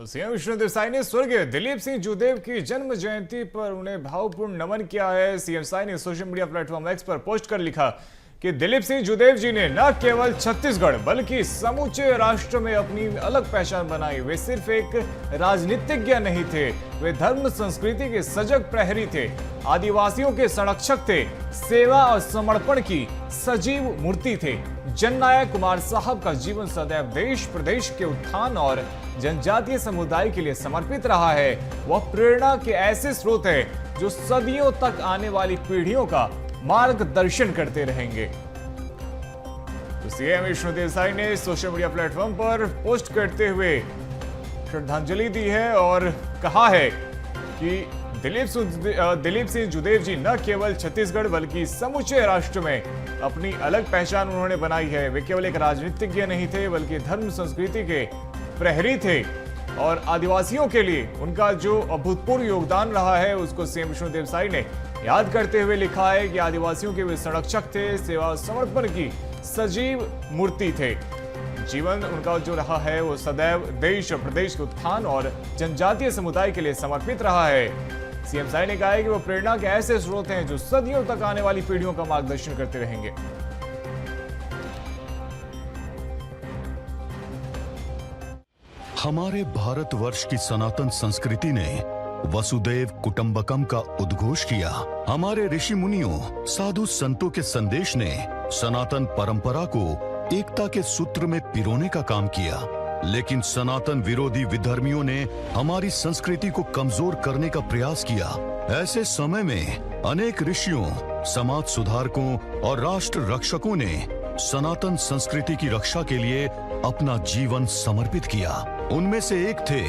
तो सीएम विष्णु देसाई ने स्वर्गीय दिलीप सिंह जूदेव की जन्म जयंती पर उन्हें भावपूर्ण नमन किया है। सीएम साई ने सोशल मीडिया प्लेटफॉर्म एक्स पर पोस्ट कर लिखा कि दिलीप सिंह जूदेव जी ने न केवल छत्तीसगढ़ बल्कि समूचे राष्ट्र में अपनी अलग पहचान बनाई। वे सिर्फ एक राजनीतिज्ञ नहीं थे, वे धर्म संस्कृति के सजग प्रहरी थे, आदिवासियों के संरक्षक थे, सेवा और समर्पण की सजीव मूर्ति थे। जननायक कुमार साहब का जीवन सदैव देश प्रदेश के उत्थान और जनजातीय समुदाय के लिए समर्पित रहा है। वह प्रेरणा के ऐसे स्रोत है जो सदियों तक आने वाली पीढ़ियों का मार्गदर्शन करते रहेंगे। तो सीएम विष्णु देसाई ने सोशल मीडिया प्लेटफॉर्म पर पोस्ट करते हुए श्रद्धांजलि दी है और कहा है कि दिलीप सिंह जूदेव जी न केवल छत्तीसगढ़ बल्कि समूचे राष्ट्र में अपनी अलग पहचान उन्होंने बनाई है। वे केवल एक राजनीतिज्ञ नहीं थे बल्कि धर्म संस्कृति के प्रहरी थे और आदिवासियों के लिए उनका जो अभूतपूर्व योगदान रहा है उसको सीएम विष्णु देसाई ने याद करते हुए लिखा है कि आदिवासियों के वे संरक्षक थे, सेवा और समर्पण की सजीव मूर्ति थे। जीवन उनका जो रहा है वो सदैव देश और प्रदेश के उत्थान और जनजातीय समुदाय के लिए समर्पित रहा है। सीएम साई ने कहा है कि वो प्रेरणा के ऐसे स्रोत हैं जो सदियों तक आने वाली पीढ़ियों का मार्गदर्शन करते रहेंगे। हमारे भारतवर्ष की सनातन संस्कृति ने वसुदेव कुटुंबकम का उद्घोष किया। हमारे ऋषि मुनियों, साधु संतों के संदेश ने सनातन परंपरा को एकता के सूत्र में पिरोने का काम किया। लेकिन सनातन विरोधी विधर्मियों ने हमारी संस्कृति को कमजोर करने का प्रयास किया। ऐसे समय में अनेक ऋषियों, समाज सुधारकों और राष्ट्र रक्षकों ने सनातन संस्कृति की रक्षा के लिए अपना जीवन समर्पित किया। उनमें से एक थे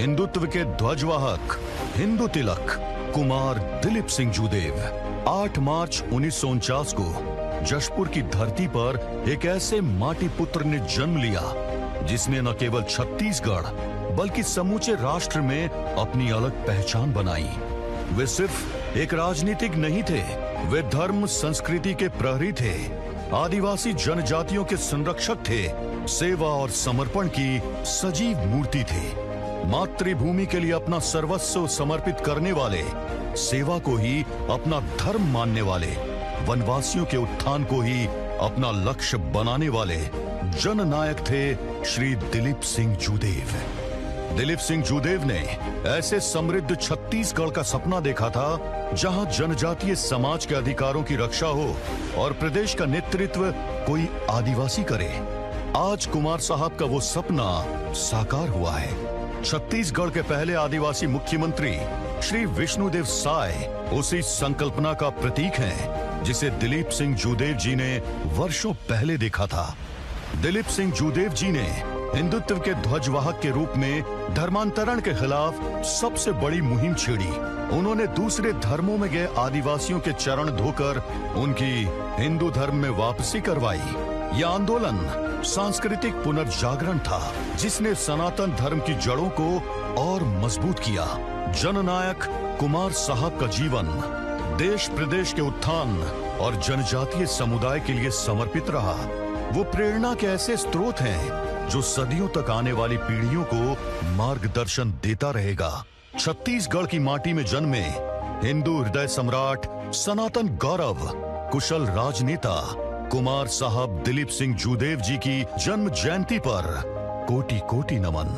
हिंदुत्व के ध्वजवाहक, हिंदू तिलक कुमार दिलीप सिंह जूदेव। 8 मार्च 1949 को जशपुर की धरती पर एक ऐसे माटी पुत्र ने जन्म लिया जिसने न केवल छत्तीसगढ़ बल्कि समूचे राष्ट्र में अपनी अलग पहचान बनाई। वे सिर्फ एक राजनीतिक नहीं थे, वे धर्म संस्कृति के प्रहरी थे, आदिवासी जनजातियों के संरक्षक थे, सेवा और समर्पण की सजीव मूर्ति थे। मातृभूमि के लिए अपना सर्वस्व समर्पित करने वाले, सेवा को ही अपना धर्म मानने वाले, वनवासियों के उत्थान को ही अपना लक्ष्य बनाने वाले जननायक थे श्री दिलीप सिंह जूदेव। दिलीप सिंह जूदेव ने ऐसे समृद्ध छत्तीसगढ़ का सपना देखा था जहां जनजातीय समाज के अधिकारों की रक्षा हो और प्रदेश का नेतृत्व कोई आदिवासी करे। आज कुमार साहब का वो सपना साकार हुआ है। छत्तीसगढ़ के पहले आदिवासी मुख्यमंत्री श्री विष्णुदेव साय उसी संकल्पना का प्रतीक हैं जिसे दिलीप सिंह जूदेव जी ने वर्षों पहले देखा था। दिलीप सिंह जूदेव जी ने हिंदुत्व के ध्वजवाहक के रूप में धर्मांतरण के खिलाफ सबसे बड़ी मुहिम छेड़ी। उन्होंने दूसरे धर्मों में गए आदिवासियों के चरण धोकर उनकी हिंदू धर्म में वापसी करवाई। यह आंदोलन सांस्कृतिक पुनर्जागरण था जिसने सनातन धर्म की जड़ों को और मजबूत किया। जननायक कुमार साहब का जीवन देश प्रदेश के उत्थान और जनजातीय समुदाय के लिए समर्पित रहा। वो प्रेरणा के ऐसे स्रोत हैं जो सदियों तक आने वाली पीढ़ियों को मार्गदर्शन देता रहेगा। छत्तीसगढ़ की माटी में जन्मे हिंदू हृदय सम्राट, सनातन गौरव, कुशल राजनेता कुमार साहब दिलीप सिंह जूदेव जी की जन्म जयंती पर कोटि कोटि नमन।